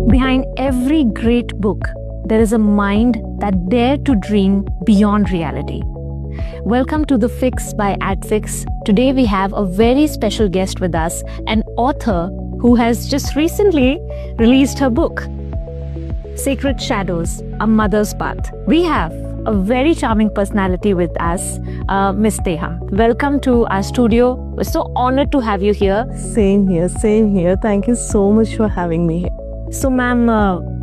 Behind every great book, there is a mind that dare to dream beyond reality. Welcome to The Fix by AdFix. Today we have a very special guest with us, an author who has just recently released her book, Sacred Shadows, A Mother's Path. We have a very charming personality with us, Miss Teha. Welcome to our studio. We're so honored to have you here. Same here. Thank you so much for having me here. So, ma'am,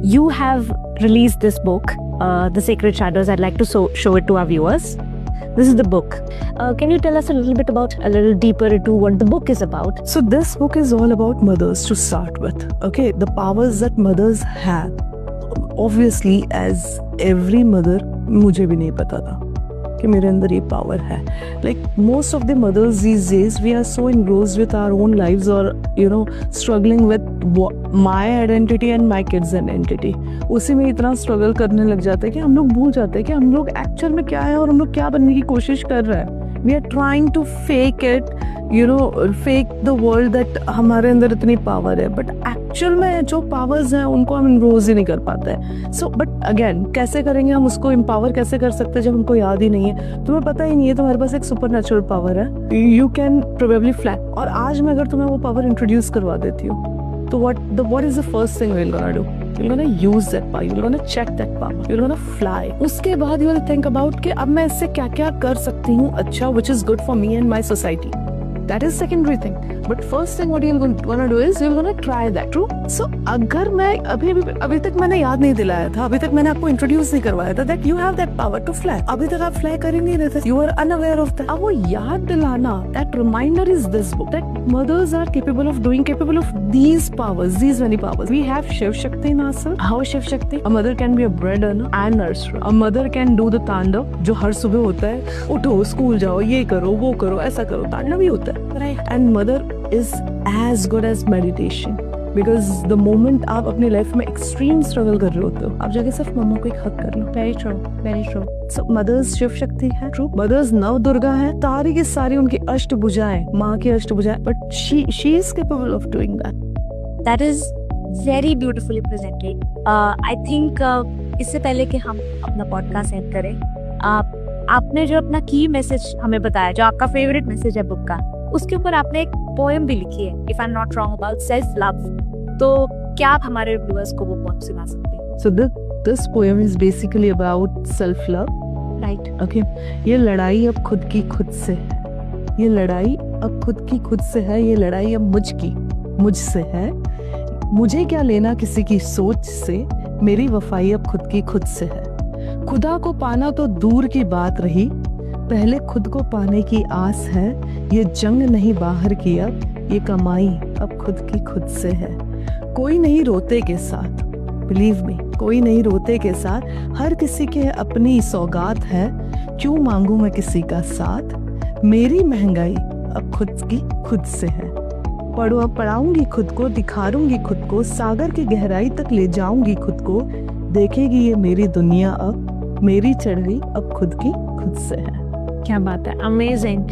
you have released this book, The Sacred Shadows. I'd like to show it to our viewers. This is the book. Can you tell us a little bit about, a little deeper into what the book is about? So this book is all about mothers to start with. Okay, the powers that mothers have. Obviously, as every mother, मुझे भी नहीं पता था कि मेरे अंदर ये power है. Like most of the mothers these days, we are so engrossed with our own lives or struggling with my identity and my kids' identity. उसी में इतना स्ट्रगल करने लग जाते हैं कि हम लोग भूल जाते हैं कि हम लोग एक्चुअल में क्या है और हम लोग क्या बनने की कोशिश कर रहे हैं. We are trying to fake it, fake the world that हमारे अंदर इतनी पावर है, बट एक्चुअल में जो पावर्स हैं उनको हम इम्प्रोज ही नहीं कर पाते हैं. सो बट अगेन कैसे करेंगे हम उसको एम्पावर कैसे कर सकते हैं जब हमको याद ही नहीं है, तुम्हें पता ही नहीं है तुम्हारे पास एक सुपर नेचुरल पावर है, यू कैन प्रोबेबली फ्लाई. और आज मैं अगर तुम्हें वो पावर इंट्रोड्यूस करवा देती हूँ तो what is the first thing you're gonna do? You're gonna use that power. You're gonna check that power. You're gonna fly. उसके बाद you will think about कि अब मैं इससे क्या क्या कर सकती हूँ अच्छा, which is good for me and my society. That is secondary thing. But first thing what you're gonna do is you're gonna try that. True? So अगर मैं अभी तक मैंने याद नहीं दिलाया था, अभी तक मैंने आपको इंट्रोड्यूस नहीं करवाया था that you have that power to fly. अभी तक आप फ्लाई कर ही नहीं रहे थे. You were unaware of that. अब वो याद दिलाना, that reminder is this book. That mothers are capable of these powers, these many powers. We have Shiv Shakti in ourselves. How is Shiv Shakti? A mother can be a bread earner and nursery. A mother can do the तांडव जो हर सुबह होता है. उठो, school जाओ, ये करो, वो करो, ऐसा करो. तांडव ही होता है. Right. And mother is as good as meditation. Because the moment आप अपनी लाइफ में एक्सट्रीम स्ट्रगल कर रहे होते हो, आप जाके सिर्फ मम्मा को एक हक कर लो. Very true, very true. So mothers Shiv Shakti है. True. Mothers नव दुर्गा है. सारी की सारी उनकी अष्टभुजाएं, माँ की अष्टभुजाएं. But she is capable of doing that. That is very beautifully presented. I think इससे पहले कि हम अपना पॉडकास्ट एंड करें, आपने जो अपना की मैसेज हमें बताया, जो आपका फेवरेट मैसेज है बुक का, उसके ऊपर आपने एक पोएम भी लिखी है, if I am not wrong, about self love. तो क्या आप हमारे व्यूअर्स को वो पोएम सुना सकते हैं? So this poem is basically about self love. Right. Okay. ये लड़ाई अब खुद की खुद से है. ये लड़ाई अब खुद की खुद से है. ये लड़ाई अब मुझसे है. मुझे क्या लेना किसी की सोच से. मेरी वफाई अब खुद की खुद से है. खुदा को पाना तो दूर की बात रही, पहले खुद को पाने की आस है. ये जंग नहीं बाहर की अब, ये कमाई अब खुद की खुद से है. कोई नहीं रोते के साथ, बिलीव मी, कोई नहीं रोते के साथ. हर किसी के अपनी सौगात है. क्यों मांगू मैं किसी का साथ. मेरी महंगाई अब खुद की खुद से है. पढ़ाऊंगी खुद को, दिखाऊंगी खुद को, सागर की गहराई तक ले जाऊंगी खुद को. देखेगी ये मेरी दुनिया अब, मेरी चढ़ाई अब खुद की खुद से है. क्या बात है, amazing.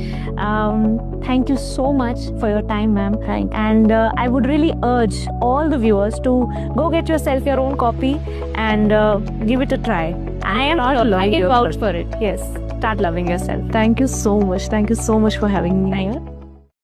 Thank you so much for your time, ma'am. And I would really urge all the viewers to go get yourself your own copy and give it a try. I can vouch for it. Yes, start loving yourself. Thank you so much for having me here.